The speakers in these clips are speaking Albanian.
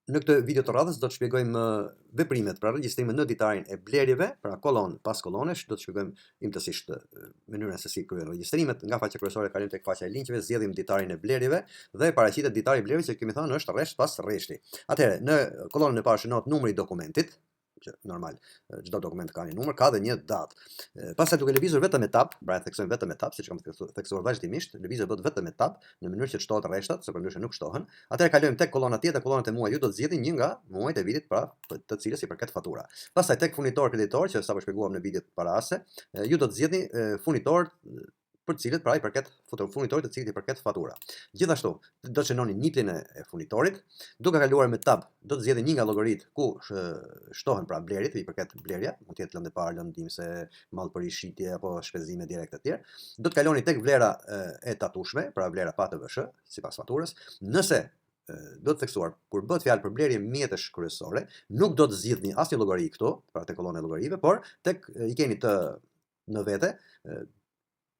Në këtë video të radhës do të shpjegojmë veprimet pra regjistrimin në ditarin e blerjeve, pra kolon pas kolonesh, do të shpjegojmë imtësisht mënyrën se si kryen regjistrimet. Nga faqja kryesore kalim tek faqja e linqeve, zgjedhim ditarin e blerjeve dhe paraqitet ditari i blerjeve që kemi thënë është rresht pas rreshti. Atëherë, në kolonën e parë shënohet numri i dokumentit, që normal çdo dokument ka një numër, ka dhe një datë. Pastaj duke lëvizur vetëm etap, pra e theksojmë vetëm etap, siç kam theksuar vazhdimisht, lëvizja bëhet vetëm etap në mënyrë që të shtohet rreshtat, se përndryshe nuk shtohen. Atëherë kalojmë tek kolona tjetër, kolonat e muajit, ju do të zgjidhni një nga muajt e vitit, pra të cilës i përket fatura. Pastaj tek furnitor kreditor, që sapo shpjeguam në videot paraase, ju do të zgjidhni furnitor për të cilët pra i përket furnitorit të cilit i përket fatura. Gjithashtu, do të shënoni niplin e furnitorit, duke kaluar me tab, do të zgjedhni një nga llogaritë ku shtohen pra blerjet, i përket blerja, mund të jetë lëndë parë, lëndë ndihmëse, mallpëri shitje apo shpenzime direkte të tjerë. Do të kaloni tek vlera e tatueshme, pra vlera pa TVSH, sipas faturës. Nëse do të theksuar kur bëhet fjalë për blerje mjetësh kryesore, nuk do të zgjidhni asnjë llogari këtu, pra tek kolona e llogarive, por tek i keni të në vete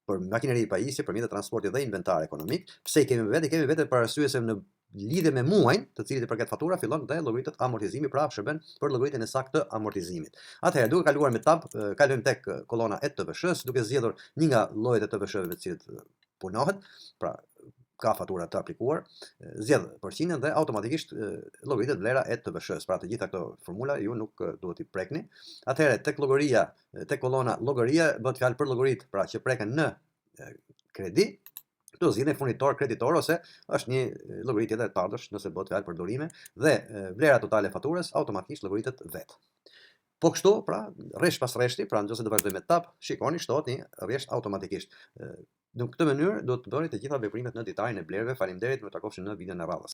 për makineri pajisje, për mjete transporti dhe inventar ekonomik. Pse i kemi vete? I kemi vete për arsye se në lidhje me muajin, të cilit i përket fatura, fillon dhe llogaritët amortizimi, pra shërben për llogaritën e saktë të amortizimit. Atëherë, duke kaluar me tab, kalojmë tek kolona e TVSH-s, duke zgjedhur një nga llojet e TVSH-ve të cilët punohet, pra ka fatura të aplikuar, zgjedh përqindjen dhe automatikisht llogaritet vlera e TVSH-s. Pra të gjitha këto formula ju nuk duhet i prekni. Atëherë tek llogaria, tek kolona llogaria bëhet fjalë për llogaritë pra që preken në kredi. Këtu zgjidhni furnitor kreditor ose është një llogari tjetër të ardhësh nëse bëhet fjalë për dorime dhe vlera totale e faturës automatikisht llogaritet vet. Po kështu, pra, rresht pas rreshti, pra nëse do vazhdojmë me tab, shikoni shtohet një rresht automatikisht. Në këtë mënyrë do të bëni të gjitha veprimet në ditarin e blerjeve. Faleminderit, më takofshim në videon e radhës.